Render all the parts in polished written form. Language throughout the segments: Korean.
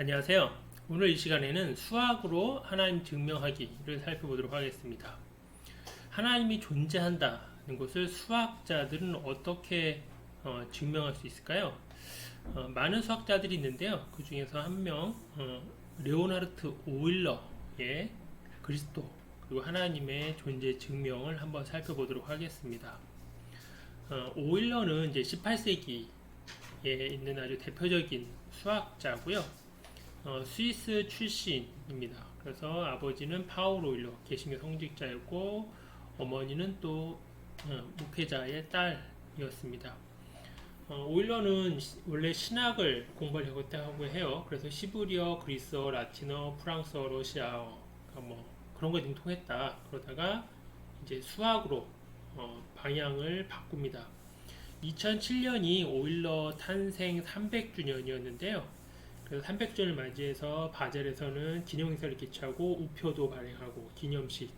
안녕하세요. 오늘 이 시간에는 수학으로 하나님 증명하기를 살펴보도록 하겠습니다. 하나님이 존재한다는 것을 수학자들은 어떻게 증명할 수 있을까요? 많은 수학자들이 있는데요. 그 중에서 한 명, 레오나르트 오일러의 그리스도 그리고 하나님의 존재 증명을 한번 살펴보도록 하겠습니다. 오일러는 이제 18세기에 있는 아주 대표적인 수학자고요. 스위스 출신입니다. 그래서 아버지는 파울 오일러 개신교 성직자였고 어머니는 또 목회자의 딸이었습니다. 오일러는 원래 신학을 공부하려고 해요. 그래서 시브리어, 그리스어, 라틴어, 프랑스어, 러시아어 뭐 그런 거 능통했다. 그러다가 이제 수학으로 방향을 바꿉니다. 2007년이 오일러 탄생 300주년이었는데요. 그래서 300주년을 맞이해서 바젤에서는 기념행사를 개최하고 우표도 발행하고 기념식,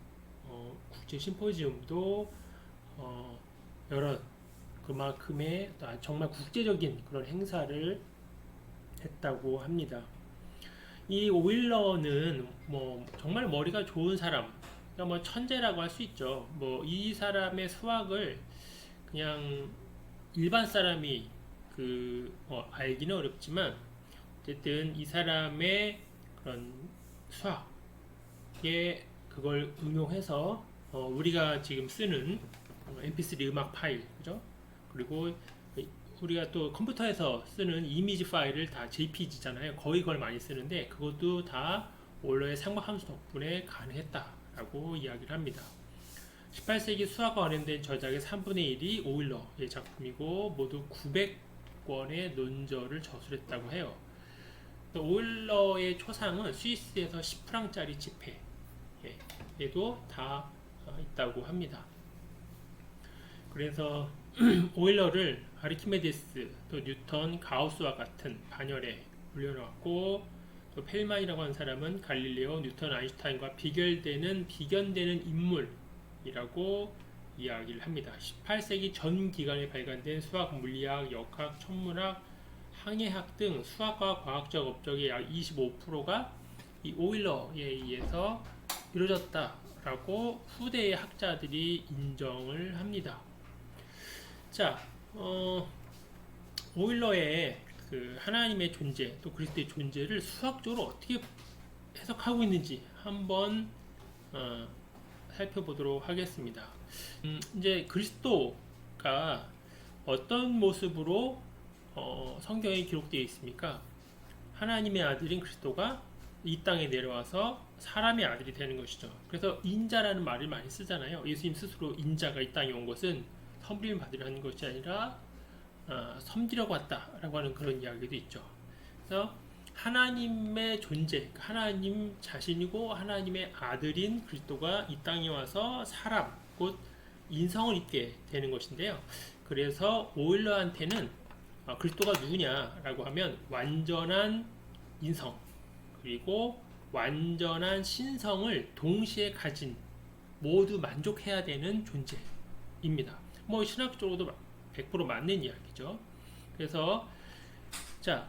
국제 심포지움도 여러 그만큼의 정말 국제적인 그런 행사를 했다고 합니다. 이 오일러는 뭐 정말 머리가 좋은 사람, 그러니까 뭐 천재라고 할 수 있죠. 뭐 이 사람의 수학을 그냥 일반 사람이 알기는 어렵지만 어쨌든 이 사람의 그런 수학에 그걸 응용해서 우리가 지금 쓰는 mp3 음악 파일, 그죠? 그리고 우리가 또 컴퓨터에서 쓰는 이미지 파일을 다 JPG잖아요. 거의 그걸 많이 쓰는데 그것도 다 오일러의 상박함수 덕분에 가능했다라고 이야기를 합니다. 18세기 수학과 관련된 저작의 3분의 1이 오일러의 작품이고 모두 900권의 논절을 저술했다고 해요. 오일러의 초상은 스위스에서 10프랑짜리 지폐에도 다 있다고 합니다. 그래서 오일러를 아르키메데스, 또 뉴턴, 가우스와 같은 반열에 올려놓았고 또 펠만이라고 하는 사람은 갈릴레오, 뉴턴, 아인슈타인과 비견되는 인물이라고 이야기를 합니다. 18세기 전 기간에 발간된 수학, 물리학, 역학, 천문학, 항해학 등 수학과 과학적 업적의 약 25%가 이 오일러에 의해서 이루어졌다라고 후대의 학자들이 인정을 합니다. 자, 오일러의 그 하나님의 존재 또 그리스도의 존재를 수학적으로 어떻게 해석하고 있는지 한번 살펴보도록 하겠습니다. 이제 그리스도가 어떤 모습으로 성경에 기록되어 있습니까? 하나님의 아들인 그리스도가 이 땅에 내려와서 사람의 아들이 되는 것이죠. 그래서 인자라는 말을 많이 쓰잖아요. 예수님 스스로 인자가 이 땅에 온 것은 섬김을 받으려는 것이 아니라 섬기려고 왔다라고 하는 그런 이야기도 있죠. 그래서 하나님의 존재, 하나님 자신이고 하나님의 아들인 그리스도가 이 땅에 와서 사람, 곧 인성을 입게 되는 것인데요. 그래서 오일러한테는 그리스도가 누구냐라고 하면 완전한 인성 그리고 완전한 신성을 동시에 가진 모두 만족해야 되는 존재입니다. 뭐 신학적으로도 100% 맞는 이야기죠. 그래서 자,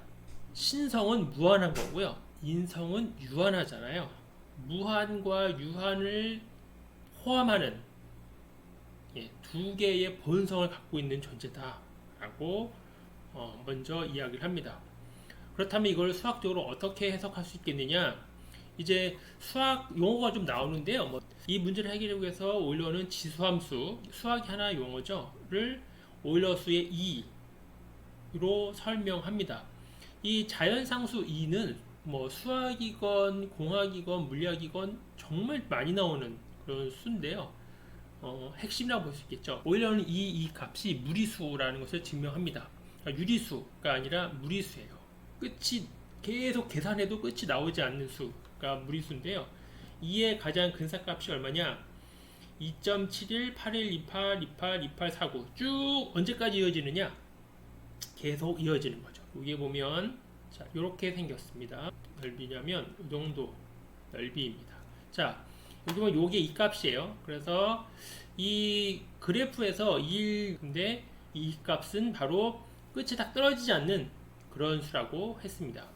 신성은 무한한 거고요. 인성은 유한하잖아요. 무한과 유한을 포함하는 두 개의 본성을 갖고 있는 존재다라고 먼저 이야기를 합니다. 그렇다면 이걸 수학적으로 어떻게 해석할 수 있겠느냐? 이제 수학 용어가 좀 나오는데요. 이 문제를 해결하기 위해서 오일러는 지수함수, 수학이 하나의 용어죠,를 오일러수의 2로 설명합니다. 이 자연상수 2는 뭐 수학이건 공학이건 물리학이건 정말 많이 나오는 그런 수인데요. 핵심이라고 볼 수 있겠죠. 오일러는 이 값이 무리수라는 것을 증명합니다. 유리수가 아니라 무리수예요. 끝이 계속 계산해도 끝이 나오지 않는 수가 무리수인데요. 2의 가장 근사값이 얼마냐? 2.71, 81, 28, 28, 28, 49 쭉 언제까지 이어지느냐? 계속 이어지는 거죠. 여기 보면 자, 이렇게 생겼습니다. 넓이냐면 이 정도 넓이입니다. 자, 여기 보면 요게 이 값이에요. 그래서 이 그래프에서 1인데 이 값은 바로 끝이 딱 떨어지지 않는 그런 수라고 했습니다.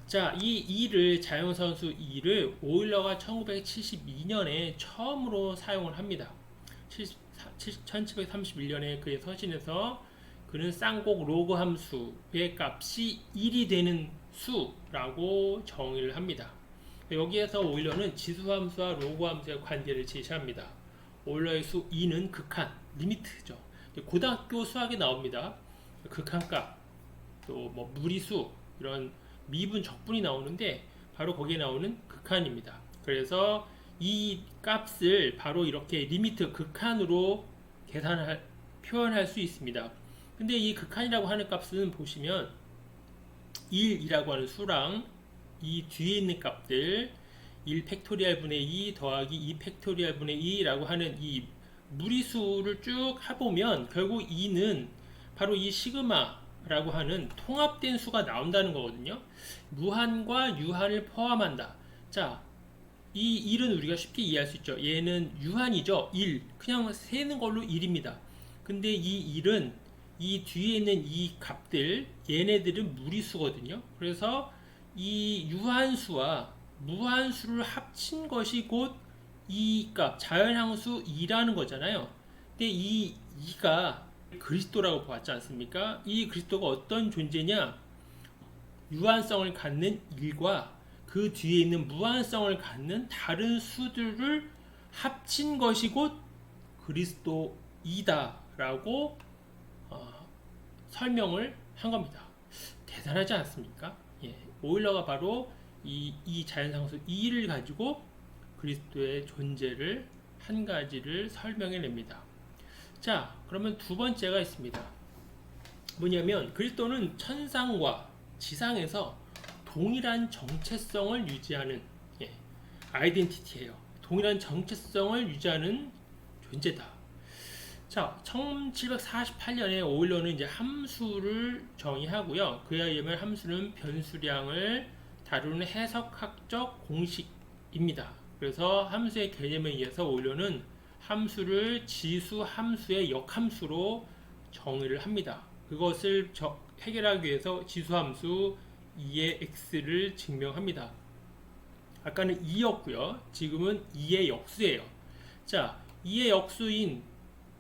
자, 이 2를 자연선수 2를 오일러가 1972년에 처음으로 사용을 합니다. 1731년에 그의 서신에서 그는 쌍곡 로그 함수의 값이 1이 되는 수라고 정의를 합니다. 여기에서 오일러는 지수함수와 로그 함수의 관계를 제시합니다. 오일러의 수 2는 극한, 리미트죠. 고등학교 수학에 나옵니다. 극한값, 또 뭐 무리수, 이런 미분, 적분이 나오는데 바로 거기에 나오는 극한입니다. 그래서 이 값을 바로 이렇게 리미트, 극한으로 표현할 수 있습니다. 근데 이 극한이라고 하는 값은 보시면 1이라고 하는 수랑 이 뒤에 있는 값들 1 팩토리얼 분의 2 더하기 2 팩토리얼 분의 2라고 하는 이 무리수를 쭉 해보면 결국 2는 바로 이 시그마라고 하는 통합된 수가 나온다는 거거든요. 무한과 유한을 포함한다. 자, 이 1은 우리가 쉽게 이해할 수 있죠. 얘는 유한이죠. 1. 그냥 세는 걸로 1입니다. 근데 이 1은 이 뒤에 있는 이 값들, 얘네들은 무리수거든요. 그래서 이 유한수와 무한수를 합친 것이 곧 이 값, 자연항수 2라는 거잖아요. 근데 이 2가 그리스도라고 보았지 않습니까? 이 그리스도가 어떤 존재냐? 유한성을 갖는 1과 그 뒤에 있는 무한성을 갖는 다른 수들을 합친 것이 곧 그리스도이다라고 설명을 한 겁니다. 대단하지 않습니까? 예, 오일러가 바로 이 자연상수 2를 가지고 그리스도의 존재를 한 가지를 설명해 냅니다. 자, 그러면 두 번째가 있습니다. 뭐냐면 그리스도는 천상과 지상에서 동일한 정체성을 유지하는 아이덴티티예요. 동일한 정체성을 유지하는 존재다. 자, 1748년에 오일러는 이제 함수를 정의하고요. 그에 의하면 함수는 변수량을 다루는 해석학적 공식입니다. 그래서 함수의 개념에 의해서 오일러는 함수를 지수 함수의 역함수로 정의를 합니다. 그것을 해결하기 위해서 지수함수 2의 x를 증명합니다. 아까는 2였고요. 지금은 2의 역수예요. 자, 2의 역수인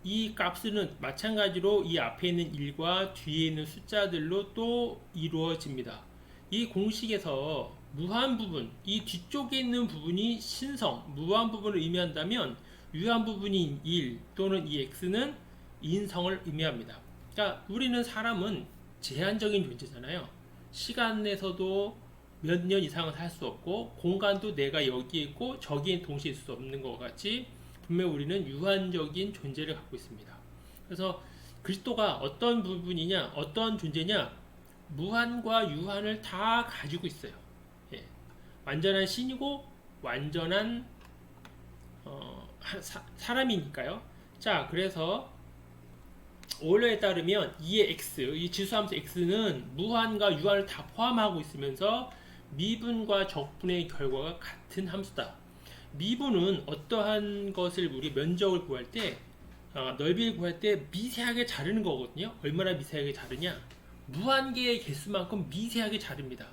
이 값은 마찬가지로 이 앞에 있는 1과 뒤에 있는 숫자들로 또 이루어집니다. 이 공식에서 무한 부분, 이 뒤쪽에 있는 부분이 신성, 무한 부분을 의미한다면 유한 부분인 1 또는 이 x는 인성을 의미합니다. 그러니까 우리는 사람은 제한적인 존재잖아요. 시간 내에서도 몇 년 이상은 살 수 없고 공간도 내가 여기에 있고 저기에 동시에 있을 수 없는 것 같이 분명 우리는 유한적인 존재를 갖고 있습니다. 그래서 그리스도가 어떤 부분이냐, 어떤 존재냐, 무한과 유한을 다 가지고 있어요. 예. 완전한 신이고 완전한 사람이니까요. 자, 그래서 오일러에 따르면 2의 x, 이 지수함수 x는 무한과 유한을 다 포함하고 있으면서 미분과 적분의 결과가 같은 함수다. 미분은 어떠한 것을 우리 면적을 구할 때 넓이를 구할 때 미세하게 자르는 거거든요. 얼마나 미세하게 자르냐? 무한개의 개수만큼 미세하게 자릅니다.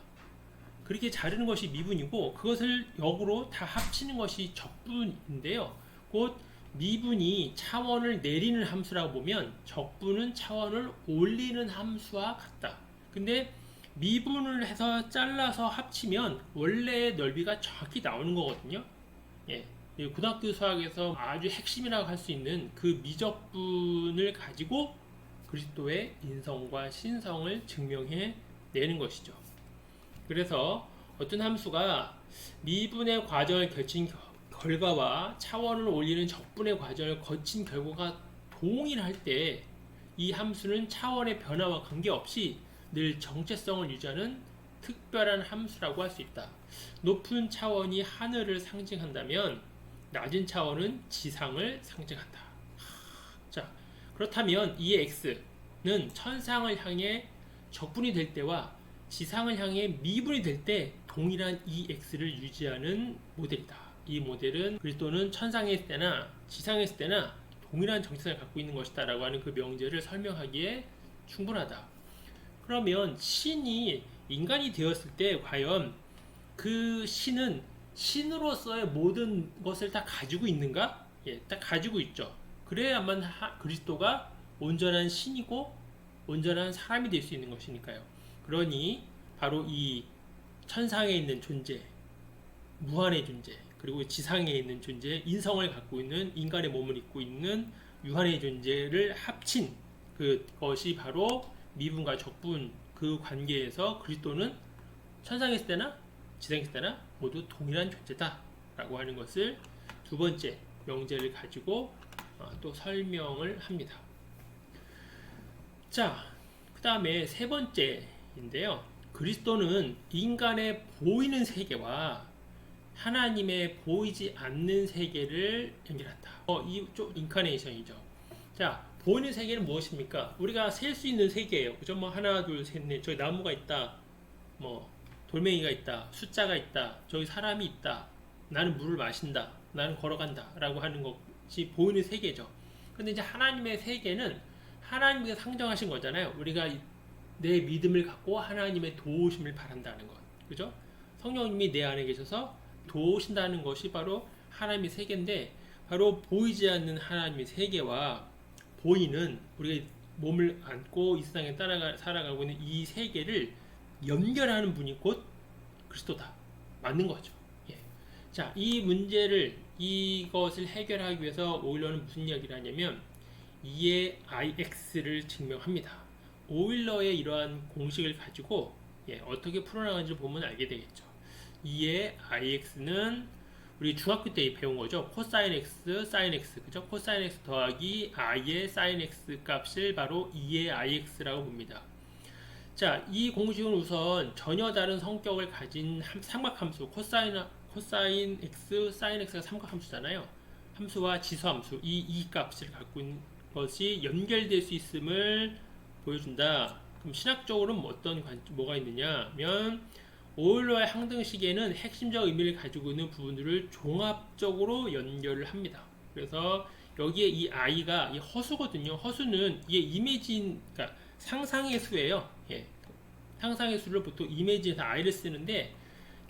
그렇게 자르는 것이 미분이고 그것을 역으로 다 합치는 것이 적분인데요. 곧 미분이 차원을 내리는 함수라고 보면 적분은 차원을 올리는 함수와 같다. 근데 미분을 해서 잘라서 합치면 원래의 넓이가 정확히 나오는 거거든요. 예, 고등학교 수학에서 아주 핵심이라고 할 수 있는 그 미적분을 가지고 그리스도의 인성과 신성을 증명해 내는 것이죠. 그래서 어떤 함수가 미분의 과정을 거친 결과와 차원을 올리는 적분의 과정을 거친 결과가 동일할 때 이 함수는 차원의 변화와 관계없이 늘 정체성을 유지하는 특별한 함수라고 할 수 있다. 높은 차원이 하늘을 상징한다면 낮은 차원은 지상을 상징한다. 자, 그렇다면 이 x는 천상을 향해 적분이 될 때와 지상을 향해 미분이 될 때 동일한 이 x를 유지하는 모델이다. 이 모델은 그리스도는 천상에 있을 때나 지상에 있을 때나 동일한 정체성을 갖고 있는 것이다 라고 하는 그 명제를 설명하기에 충분하다. 그러면 신이 인간이 되었을 때 과연 그 신은 신으로서의 모든 것을 다 가지고 있는가? 예, 다 가지고 있죠. 그래야만 그리스도가 온전한 신이고 온전한 사람이 될 수 있는 것이니까요. 그러니 바로 이 천상에 있는 존재, 무한의 존재, 그리고 지상에 있는 존재, 인성을 갖고 있는 인간의 몸을 입고 있는 유한의 존재를 합친 그것이 바로 미분과 적분 그 관계에서 그리스도는 천상에 있을 때나 지상에 있을 때나 모두 동일한 존재다라고 하는 것을 두 번째 명제를 가지고 또 설명을 합니다. 자, 그 다음에 세 번째인데요. 그리스도는 인간의 보이는 세계와 하나님의 보이지 않는 세계를 연결한다. 이쪽 인카네이션이죠. 자, 보이는 세계는 무엇입니까? 우리가 셀 수 있는 세계예요. 그죠? 뭐 하나, 둘, 셋, 넷. 저기 나무가 있다. 뭐 돌멩이가 있다. 숫자가 있다. 저기 사람이 있다. 나는 물을 마신다. 나는 걸어간다. 라고 하는 것이 보이는 세계죠. 근데 이제 하나님의 세계는 하나님께서 상정하신 거잖아요. 우리가 내 믿음을 갖고 하나님의 도우심을 바란다는 것. 그죠? 성령님이 내 안에 계셔서 도우신다는 것이 바로 하나님의 세계인데, 바로 보이지 않는 하나님의 세계와 보이는 우리가 몸을 안고 이 세상에 살아가고 있는 이 세계를 연결하는 분이 곧 그리스도다. 맞는 거죠. 예. 자, 이 문제를 이것을 해결하기 위해서 오일러는 무슨 이야기를 하냐면 2의 ix를 증명합니다. 오일러의 이러한 공식을 가지고 어떻게 풀어나가는지 보면 알게 되겠죠. 2의 ix는 우리 중학교 때 배운 거죠. 코사인 x, 사인 x, 그죠? 코사인 x 더하기 i의 사인 x 값을 바로 2의 ix라고 봅니다. 자, 이 공식은 우선 전혀 다른 성격을 가진 삼각함수, 코사인 x, 사인 x가 삼각함수잖아요. 함수와 지수함수, 이 값을 갖고 있는 것이 연결될 수 있음을 보여준다. 그럼 신학적으로는 뭐가 있느냐면 오일러의 항등식에는 핵심적 의미를 가지고 있는 부분들을 종합적으로 연결을 합니다. 그래서 여기에 이 i가 이 허수거든요. 허수는 이게 이미진, 그러니까 상상의 수예요. 예. 상상의 수를 보통 이미지에서 i를 쓰는데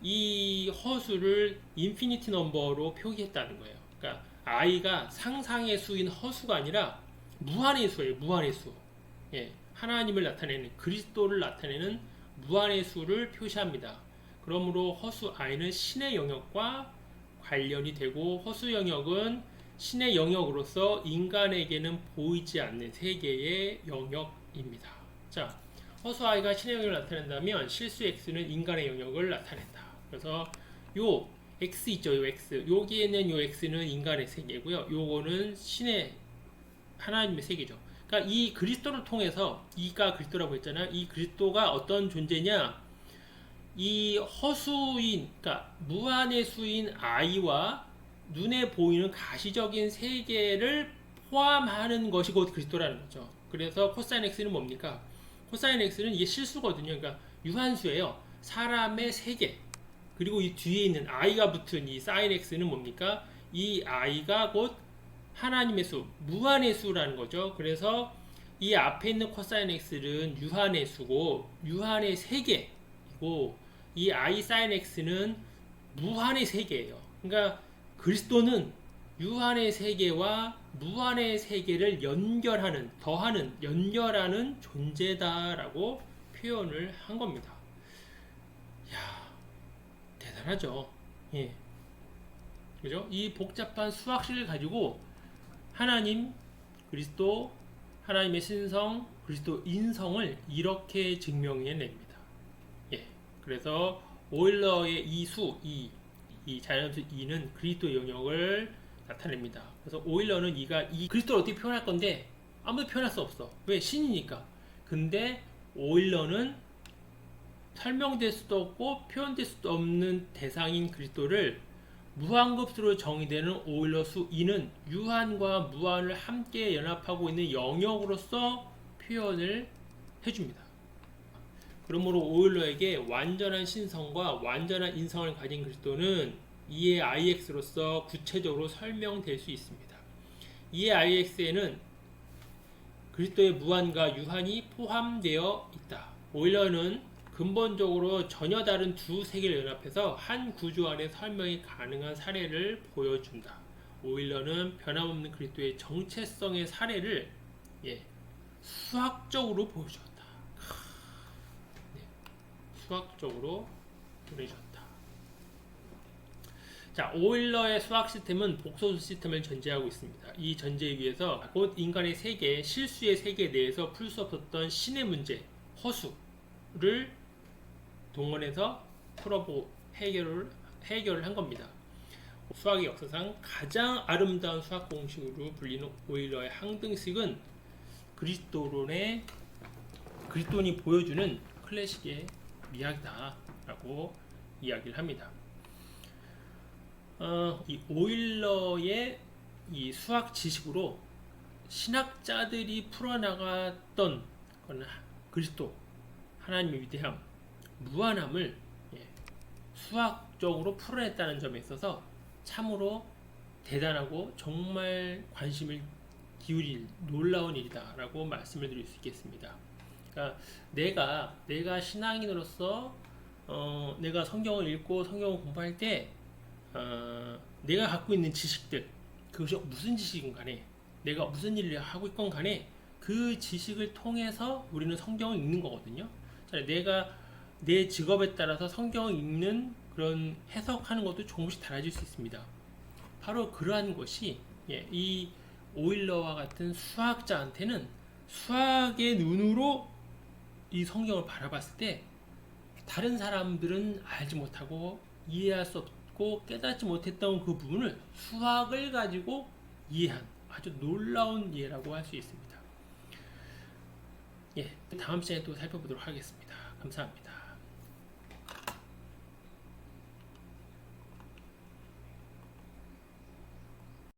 이 허수를 인피니티 넘버로 표기했다는 거예요. 그러니까 i가 상상의 수인 허수가 아니라 무한의 수예요. 무한의 수. 예. 하나님을 나타내는, 그리스도를 나타내는 무한의 수를 표시합니다. 그러므로 허수 i는 신의 영역과 관련이 되고, 허수 영역은 신의 영역으로서 인간에게는 보이지 않는 세계의 영역입니다. 자, 허수 i가 신의 영역을 나타낸다면 실수 x는 인간의 영역을 나타낸다. 그래서 요 x 있죠, 요 x. 여기에는 요 x는 인간의 세계고요. 요거는 신의 하나님의 세계죠. 그러니까 이 그리스도를 통해서, 이가 그리스도라고 했잖아요. 이 그리스도가 어떤 존재냐? 이 허수인, 그러니까 무한의 수인 i와 눈에 보이는 가시적인 세계를 포함하는 것이 곧 그리스도라는 거죠. 그래서 코사인 x는 뭡니까? 코사인 x는 이게 실수거든요. 그러니까 유한수예요. 사람의 세계. 그리고 이 뒤에 있는 i가 붙은 이 사인 x는 뭡니까? 이 i가 곧 하나님의 수, 무한의 수라는 거죠. 그래서 이 앞에 있는 코사인 x는 유한의 수고 유한의 세계이고, 이 i 사인 x는 무한의 세계예요. 그러니까 그리스도는 유한의 세계와 무한의 세계를 연결하는, 더하는, 연결하는 존재다라고 표현을 한 겁니다. 이야, 대단하죠. 예. 그죠? 이 복잡한 수학식을 가지고 하나님, 그리스도, 하나님의 신성, 그리스도 인성을 이렇게 증명해냅니다. 예. 그래서 오일러의 이 수, 이 자연수 2는 그리스도 영역을 나타냅니다. 그래서 오일러는 이 그리스도를 어떻게 표현할 건데 아무도 표현할 수 없어. 왜? 신이니까. 근데 오일러는 설명될 수도 없고 표현될 수도 없는 대상인 그리스도를 무한급수로 정의되는 오일러 수 2는 유한과 무한을 함께 연합하고 있는 영역으로서 표현을 해줍니다. 그러므로 오일러에게 완전한 신성과 완전한 인성을 가진 그리스도는 2의 ix로서 구체적으로 설명될 수 있습니다. 2의 ix에는 그리스도의 무한과 유한이 포함되어 있다. 오일러는 근본적으로 전혀 다른 두 세계를 연합해서 한 구조 안에 설명이 가능한 사례를 보여준다. 오일러는 변함없는 그리스도의 정체성의 사례를 수학적으로 보여줬다. 수학적으로 보내줬다. 자, 오일러의 수학 시스템은 복소수 시스템을 전제하고 있습니다. 이 전제에 의해서 곧 인간의 세계, 실수의 세계 내에서 풀 수 없었던 신의 문제, 허수를 동원해서 해결을 한 겁니다. 수학의 역사상 가장 아름다운 수학 공식으로 불리는 오일러의 항등식은 그리스도인이 보여주는 클래식의 미학이다라고 이야기를 합니다. 이 오일러의 이 수학 지식으로 신학자들이 풀어나갔던 그리스도 하나님의 위대함, 무한함을 수학적으로 풀어냈다는 점에 있어서 참으로 대단하고 정말 관심을 기울일 놀라운 일이다라고 말씀을 드릴 수 있겠습니다. 그러니까 내가 신앙인으로서 내가 성경을 읽고 성경을 공부할 때 내가 갖고 있는 지식들, 그것이 무슨 지식인 간에 내가 무슨 일을 하고 있건 간에 그 지식을 통해서 우리는 성경을 읽는 거거든요. 내가 내 직업에 따라서 성경을 읽는 그런 해석하는 것도 조금씩 달라질 수 있습니다. 바로 그러한 것이 이 오일러와 같은 수학자한테는 수학의 눈으로 이 성경을 바라봤을 때 다른 사람들은 알지 못하고 이해할 수 없고 깨닫지 못했던 그 부분을 수학을 가지고 이해한 아주 놀라운 이해라고 할 수 있습니다. 다음 시간에 또 살펴보도록 하겠습니다. 감사합니다.